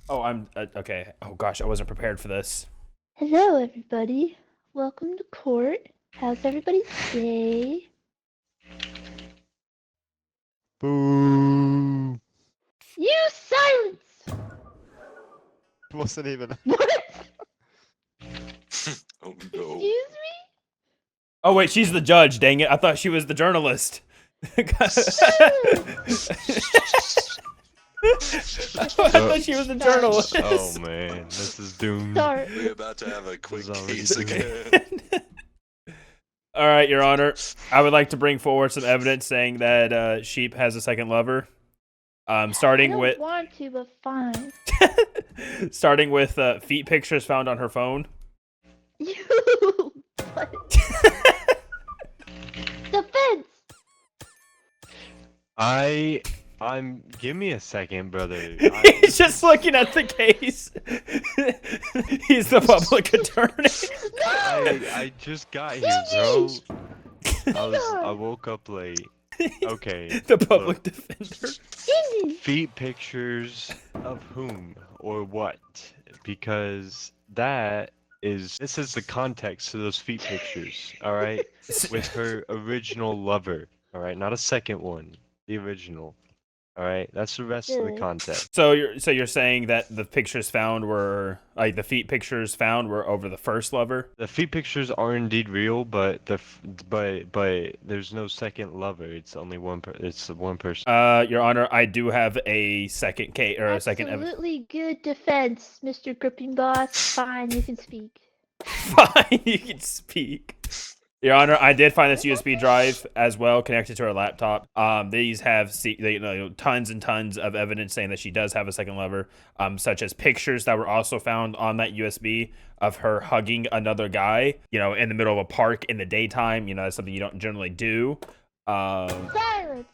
Oh, I'm okay. Oh gosh, I wasn't prepared for this. Hello, everybody. Welcome to court. How's everybody's day? Boo! You silence! Wasn't even. What? Oh Excuse no. me? Oh wait, she's the judge. Dang it! I thought she was the journalist. I thought she was the journalist. Oh man, this is doomed. Sorry. We're about to have a quick This is already case doomed. again. All right, Your Honor. I would like to bring forward some evidence saying that Sheep has a second lover. I Starting don't with want to, but fine. starting with feet pictures found on her phone. You. What? Defense! I'm. Give me a second, brother. He's just looking at the case. He's the public attorney. I just got here, bro. I woke up late. Okay. The public defender. Indy! Feet pictures of whom or what? Because this is the context to those feet pictures, alright? With her original lover, alright? Not a second one. The original. Alright? That's the rest of the Good. context. So you're saying that the pictures found were like the feet pictures found were over the first lover? The feet pictures are indeed real, but but there's no second lover. It's only one it's one person. Your Honor, I do have a second case or a second evidence. Absolutely good defense, Mr. Gripping Boss. Fine, you can speak. Fine, you can speak. Your Honor, I did find this USB drive as well connected to her laptop. These have tons and tons of evidence saying that she does have a second lover, such as pictures that were also found on that USB of her hugging another guy, in the middle of a park in the daytime. That's something you don't generally do. Silence!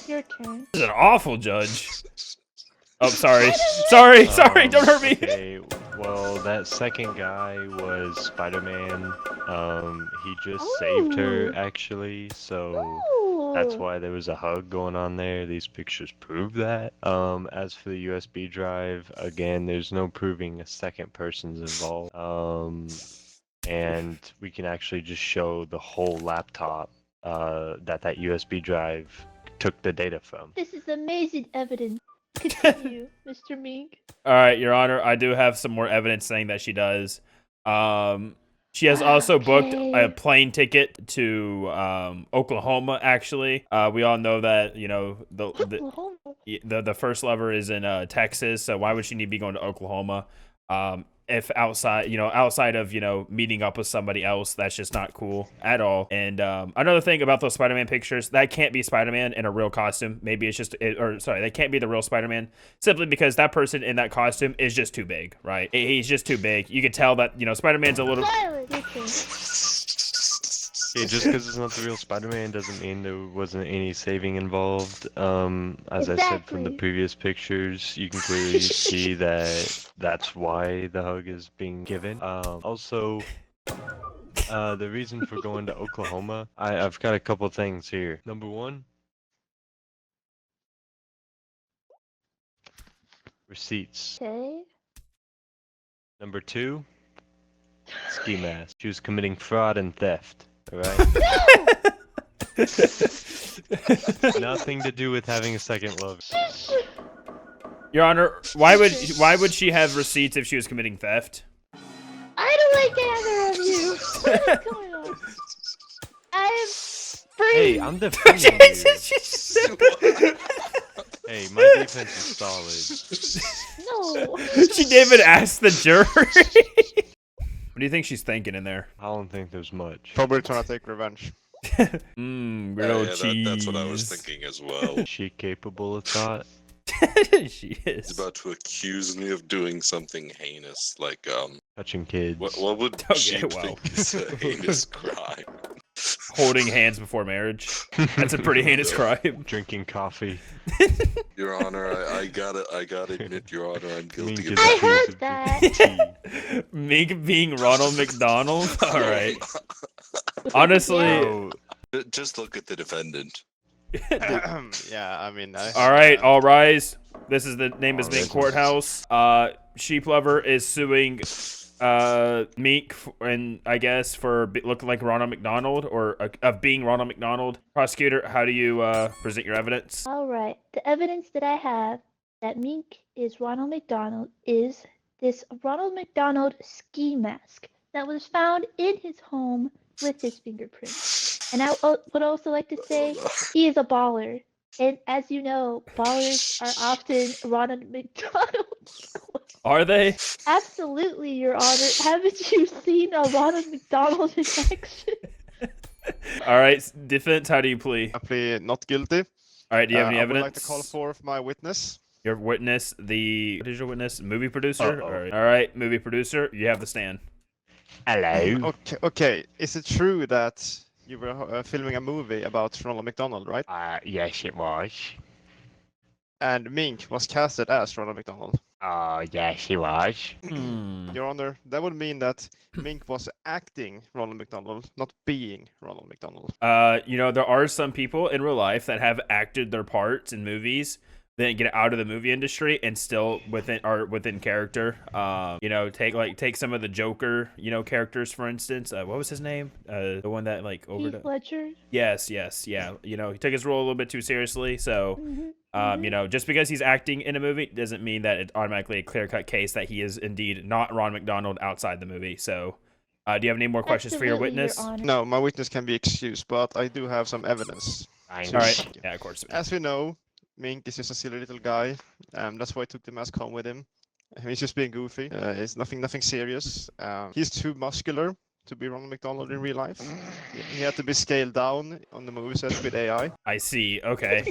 Your turn. This is an awful judge. Oh, sorry. Sorry, don't hurt me. Okay, well, that second guy was Spider-Man. He just saved her, actually, so that's why there was a hug going on there. These pictures prove that. As for the USB drive, again, there's no proving a second person's involved. And we can actually just show the whole laptop, that USB drive took the data from. This is amazing evidence. Continue, Mr. Mink. All right, Your Honor, I do have some more evidence saying that she does. She has also booked a Okay. plane ticket to Oklahoma. Actually, we all know that the first lover is in Texas. So why would she need to be going to Oklahoma? If outside of meeting up with somebody else, that's just not cool at all. And another thing about those Spider-Man pictures, that can't be Spider-Man in a real costume. Maybe it's just they can't be the real Spider-Man simply because that person in that costume is just too big, right? He's just too big. You could tell that Spider-Man's a little. Silence! Your turn. Yeah, just because it's not the real Spider-Man doesn't mean there wasn't any saving involved. As I said from the Exactly. previous pictures, you can clearly see that that's why the hug is being given. Also, the reason for going to Oklahoma, I've got a couple things here. Number one, receipts. Okay. Number two, ski mask. She was committing fraud and theft. Alright? Nothing to do with having a second love. Your Honor, why would she have receipts if she was committing theft? I don't like either of you. What is going on? I am free. Hey, I'm defending you. Hey, my defense is solid. No. She didn't even ask the jury. What do you think she's thinking in there? I don't think there's much. Probably trying to take revenge. Grilled cheese. That's what I was thinking as well. Is she capable of thought? She He's is. about to accuse me of doing something heinous, like Touching kids. what would Okay, she wow. think is a heinous crime? Holding hands before marriage. That's a pretty heinous crime. Drinking coffee. Your Honor, I gotta admit, Your Honor, I'm guilty Mink of is I a heard piece of that. tea. Mink being Ronald McDonald? Alright. Honestly. So, Just look at the defendant. Yeah, I mean, Alright, all rise. This is the NameIsMink this is- courthouse. Sheep Lover is suing Mink and I guess for looking like Ronald McDonald or of being Ronald McDonald. Prosecutor, how do you present your evidence? All right. The evidence that I have that Mink is Ronald McDonald is this Ronald McDonald ski mask that was found in his home with his fingerprints. And I would also like to say he is a baller. And as you know, ballers are often Ronald McDonald's clone. Are they? Absolutely, Your Honor. Haven't you seen a Ronald McDonald in action? All right, defense, how do you plea? I plead not guilty. All right, do you have any I evidence? would like to call forth my witness. Your witness, what is your witness? Movie producer? All right, movie producer, you have the stand. Hello. Okay. Is it true that you were filming a movie about Ronald McDonald, right? Yes, it was. And Mink was casted as Ronald McDonald. Yes, he was. Your Honor, that would mean that Mink was acting Ronald McDonald, not being Ronald McDonald. You know, there are some people in real life that have acted their parts in movies, then get out of the movie industry and still within character. You know, take some of the Joker, you know, characters for instance. What was his name? The one that like Heath Ledger. Yes, yeah. You know, he took his role a little bit too seriously, so you know, just because he's acting in a movie doesn't mean that it's automatically a clear-cut case that he is indeed not Ron McDonald outside the movie. So, do you have any more questions for your witness? No, my witness can be excused, but I do have some evidence. All right. Yeah, of course. As we know, Mink is just a silly little guy. That's why I took the mask home with him. He's just being goofy. It's nothing serious. He's too muscular to be Ronald McDonald in real life. He had to be scaled down on the movie set with AI. I see. Okay.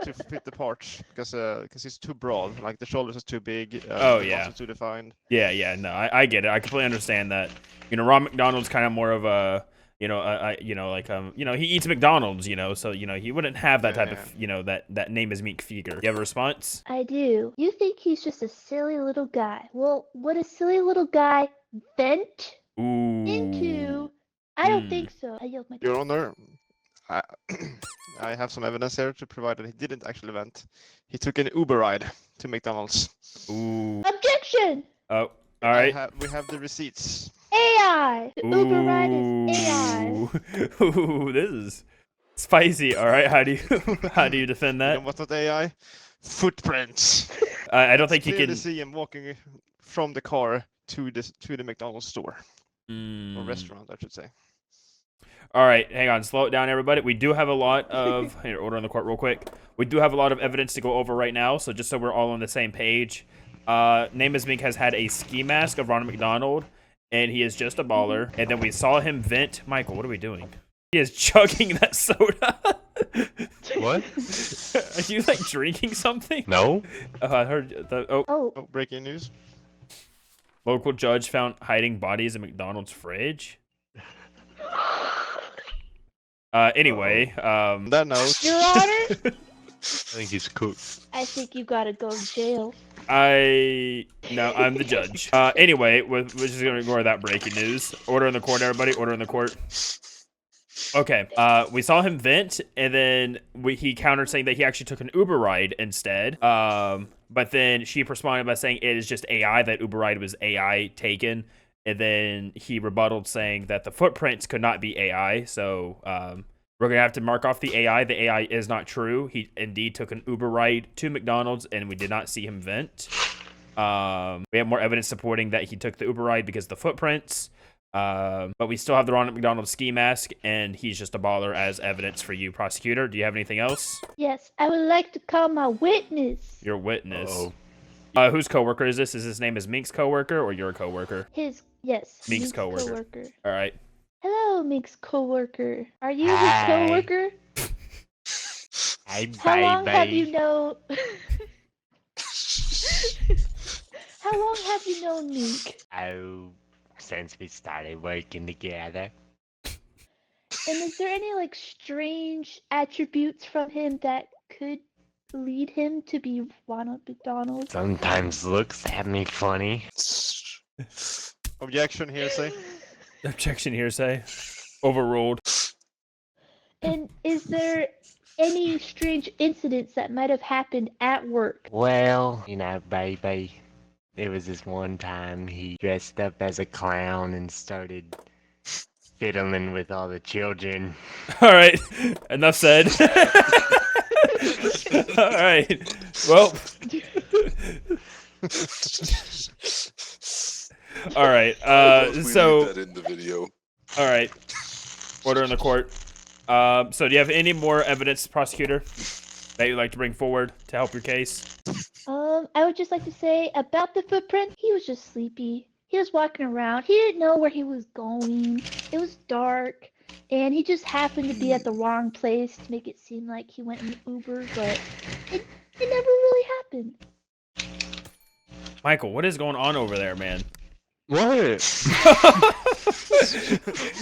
To fit the parts because he's too broad. Like the shoulders are too big. Oh the yeah. muscles too defined. Yeah. No, I get it. I completely understand that. You know, Ron McDonald's kind of more of a, you know, he eats McDonald's, you know, so you know he wouldn't have that type of, you know, that NameIsMink figure. You have a response? I do. You think he's just a silly little guy. Well, would a silly little guy vent into? I don't think so. I yield my time. Your Honor, I have some evidence here to provide that he didn't actually vent. He took an Uber ride to McDonald's. Ooh. Objection! Oh, all right. We have the receipts. AI! The Uber ride is AI. Ooh, this is spicy. All right, how do you defend that? You know what's not AI? Footprints. I don't think you clearly can see him walking from the car to the McDonald's store or restaurant, I should say. All right, hang on, slow it down, everybody. We do have a lot of here, order in the court real quick. We do have a lot of evidence to go over right now, so just so we're all on the same page. NameIsMink has had a ski mask of Ronald McDonald, and he is just a baller. And then we saw him vent. Michael, what are we doing? He is chugging that soda. What? Are you like drinking something? No. I heard the Oh, breaking news. Local judge found hiding bodies in McDonald's fridge. Anyway, That note. Your Honor, I think he's cooked. I think you gotta go to jail. No, I'm the judge. Anyway, we're just gonna ignore that breaking news. Order in the court, everybody. Order in the court. Okay. We saw him vent, and then he countered saying that he actually took an Uber ride instead. But then she responded by saying it is just AI, that Uber ride was AI taken. And then he rebutted saying that the footprints could not be AI. So we're going to have to mark off the AI. The AI is not true. He indeed took an Uber ride to McDonald's, and we did not see him vent. We have more evidence supporting that he took the Uber ride because of the footprints. But we still have the Ronald McDonald ski mask, and he's just a baller as evidence for you, prosecutor. Do you have anything else? Yes, I would like to call my witness. Your witness. Uh-oh. Whose coworker is this? Is his name Mink's coworker or your coworker? Yes. Mink's coworker. All right. Hello, Mink's coworker. Are you his coworker? Hey, How long have baby. you known? How long have you known Mink? Oh, since we started working together. And is there any like strange attributes from him that could lead him to be Ronald McDonald? Sometimes looks at me funny. Objection, hearsay. Objection, hearsay. Overruled. And is there any strange incidents that might have happened at work? Well, you know, baby, It was this one time he dressed up as a clown and started fiddling with all the children. All right, enough said. All right, well. All right, We so leave that in the video. all right, order in the court. So do you have any more evidence, prosecutor, that you'd like to bring forward to help your case? I would just like to say about the footprint, he was just sleepy. He was walking around. He didn't know where he was going. It was dark, and he just happened to be at the wrong place to make it seem like he went in Uber, but it never really happened. Michael, what is going on over there, man? What?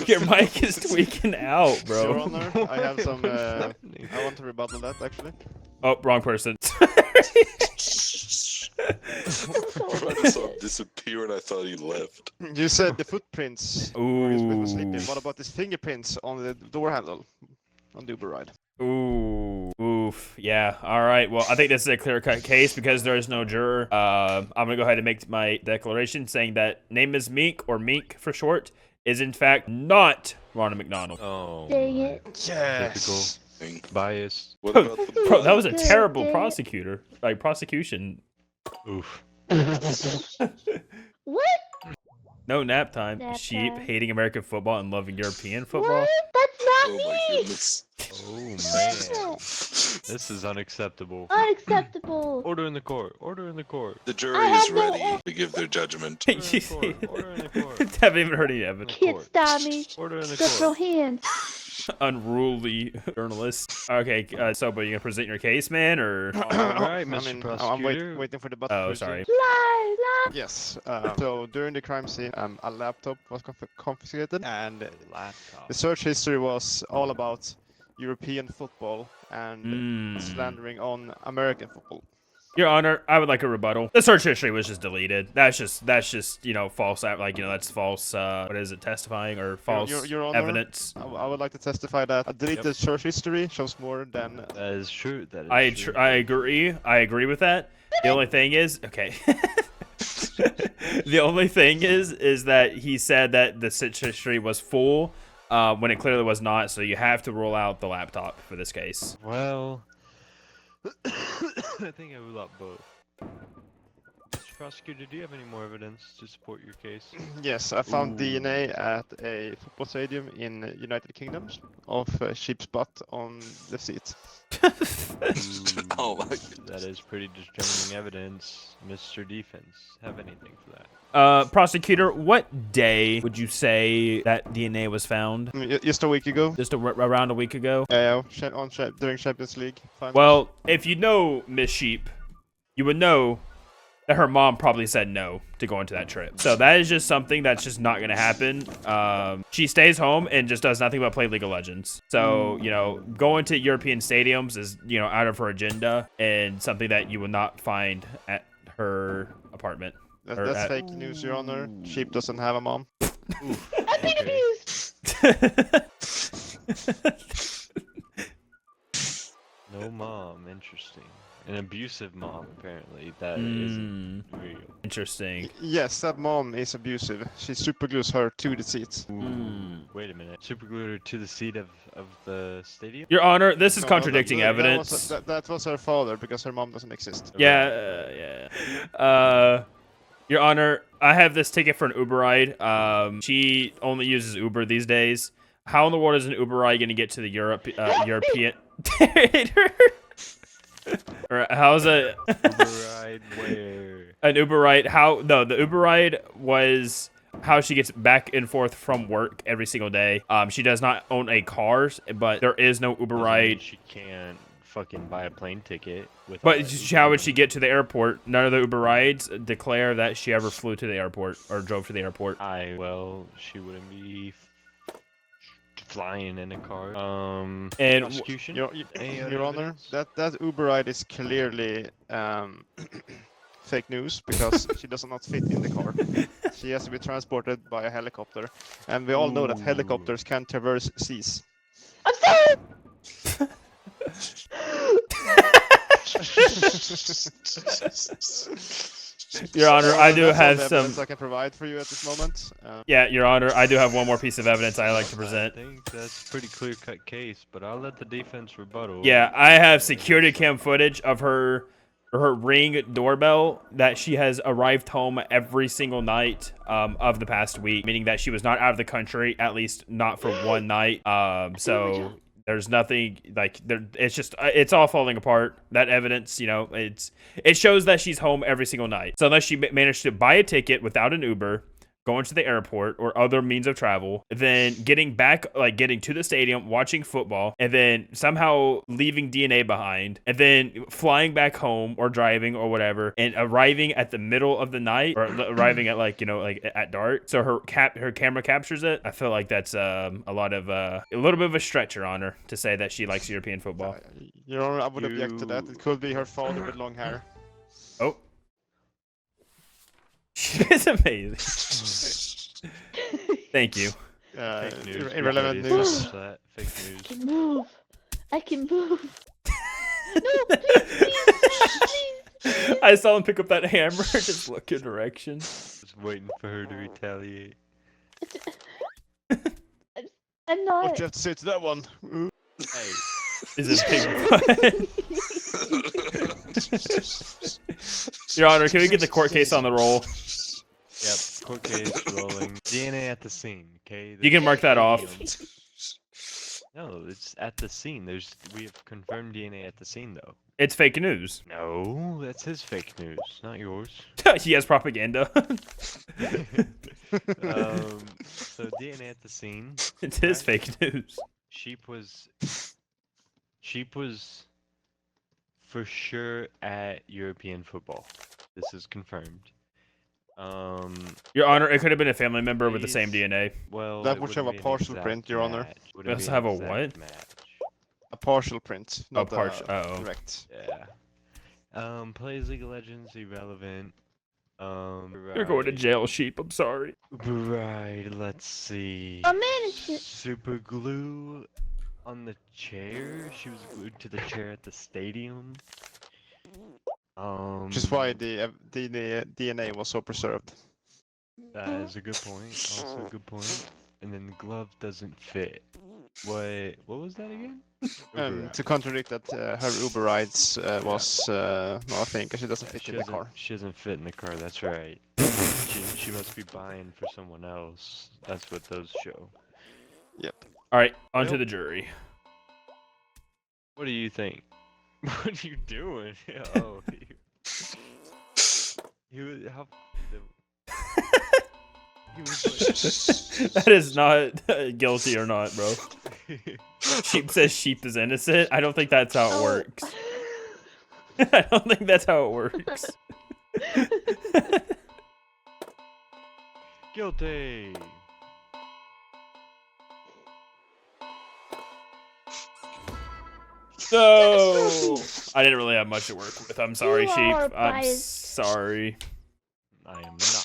Your mic is tweaking out, Your bro. Honor, I have some. I want to rebuttal that actually. Oh, wrong person. I saw him disappear and I thought he left. You said the footprints where his witness was sleeping. Ooh. What about his fingerprints on the door handle on the Uber ride? Ooh, oof, yeah. All right. Well, I think this is a clear-cut case because there is no juror. I'm gonna go ahead and make my declaration saying that NameIsMink, or Mink for short, is in fact not Ronald McDonald. Oh, Dang it. Yes. bias. What about the Bro, that was a Good, terrible dang it. prosecutor. Like prosecution. Oof. What? No nap time. Nap Sheep time. hating American football and loving European football. What? That's not Oh my me! goodness. Oh man, What? this is unacceptable. Unacceptable. Order in the court. Order in the court. The jury I is have no ready to give their judgment. Order in the court. Order in the court. Haven't even heard any evidence. Can't stop me. Order in the Got no court. hands. Unruly journalist. Okay, so but you gonna present your case, man, or? All right, I Mr. mean, I'm Prosecutor. waiting for the button. Oh, to sorry. Lie, lie. Yes. So during the crime scene, a laptop was confiscated, and Laptop. the search history was all about European football and Mm. slandering on American football. Your Honor, I would like a rebuttal. The search history was just deleted. That's just false. Like that's false. What is it? Testifying or false Your Honor, evidence? I would like to testify that a deleted search history shows more than. That is true. That is true. I agree. I agree with that. The only thing is, okay. The only thing is that he said that the search history was full when it clearly was not. So you have to rule out the laptop for this case. Well, I think I rule out both. Mr. Prosecutor, do you have any more evidence to support your case? Yes, I found DNA at a football stadium in United Kingdom of a sheep's butt on the seat. Oh my That is pretty determining evidence. Mr. Defense, have anything for that? Prosecutor, what day would you say that DNA was found? Just a week ago. Just around a week ago? During Champions League. Finals. Well, if you know Miss Sheep, you would know that her mom probably said no to going to that trip. So that is just something that's just not going to happen. She stays home and just does nothing but play League of Legends. So, going to European stadiums is, out of her agenda and something that you will not find at her apartment. That's fake news, Your Honor. Sheep doesn't have a mom. I'm being Okay. abused. No mom, interesting. An abusive mom, apparently. That isn't real. Interesting. Yes, that mom is abusive. She superglues her to the seat. Wait a minute. Superglued her to the seat of the stadium? Your Honor, this is No, contradicting evidence. That was her father because her mom doesn't exist. Yeah. Your Honor, I have this ticket for an Uber ride. She only uses Uber these days. How in the world is an Uber ride going to get to the European? Or how's a Uber ride where? an Uber ride? The Uber ride was how she gets back and forth from work every single day. She does not own a car, but there is no Uber Doesn't mean ride. She can't fucking buy a plane ticket with. But all that how would Uber she get to the airport? None of the Uber rides declare that she ever flew to the airport or drove to the airport. She wouldn't be flying in a car. And Prosecution. Your Any other Your Honor, evidence? that Uber ride is clearly fake news because she does not fit in the car. She has to be transported by a helicopter, and we all know that helicopters can traverse seas. I'm sorry. Your Honor, I do That's all have the some. evidence I can provide for you at this moment. Yeah, Your Honor, I do have one more piece of evidence I like to present. I think that's a pretty clear-cut case, but I'll let the defense rebuttal. Yeah, I have security cam footage of her Ring doorbell that she has arrived home every single night of the past week, meaning that she was not out of the country, at least not for one night. So there's nothing like there. It's just it's all falling apart. That evidence, you know, it shows that she's home every single night. So unless she managed to buy a ticket without an Uber, going to the airport or other means of travel, then getting back, like getting to the stadium, watching football, and then somehow leaving DNA behind, and then flying back home or driving or whatever, and arriving at the middle of the night or arriving at like, you know, like at dark. So her camera captures it. I feel like that's a little bit of a stretch, Your Honor, to say that she likes European football. Your Honor, I would object to that. It could be her father with long hair. Oh. She is amazing. Thank you. Fake news. Irrelevant Good news. idea. That. Fake I news. can move. I can move. No, please. I saw him pick up that hammer, just look your direction. Just waiting for her to retaliate. I'm What not. do you have to say to that one? Hey, Is it pig butt? Your Honor, can we get the court case on the roll? yep, court case rolling. DNA at the scene, okay? You can mark that off. No, it's at the scene. We have confirmed DNA at the scene, though. It's fake news. No, that's his fake news, not yours. He has propaganda. So DNA at the scene. It's his Right. fake news. Sheep was for sure at European football. This is confirmed. Your Honor, it could have been a family member with the same Please. DNA. Well, That it would wouldn't have a be an partial exact print, Your Honor. match. We also have a what? Match. A partial print, not partial- a uh-oh. direct. Yeah. Plays League of Legends, irrelevant. You're going to jail, Sheep. I'm sorry. Right, let's see. Oh man, it's Super glue on the chair. She was glued to the chair at the stadium. Which is why the DNA was so preserved. That is a good point. Also a good point. And then the glove doesn't fit. What was that again? To contradict that, her Uber rides was not a thing because she doesn't fit in the car. She doesn't fit in the car. That's right. she must be buying for someone else. That's what those show. Yep. All right, on to Well- the jury. What do you think? What are you doing? Oh, how? He was That is not guilty or not, bro. like, Sheep says Sheep is innocent. I don't think that's how it works. I don't think that's how it works. guilty. No, I didn't really have much to work with. I'm sorry, You Sheep. are I'm biased. sorry. I am not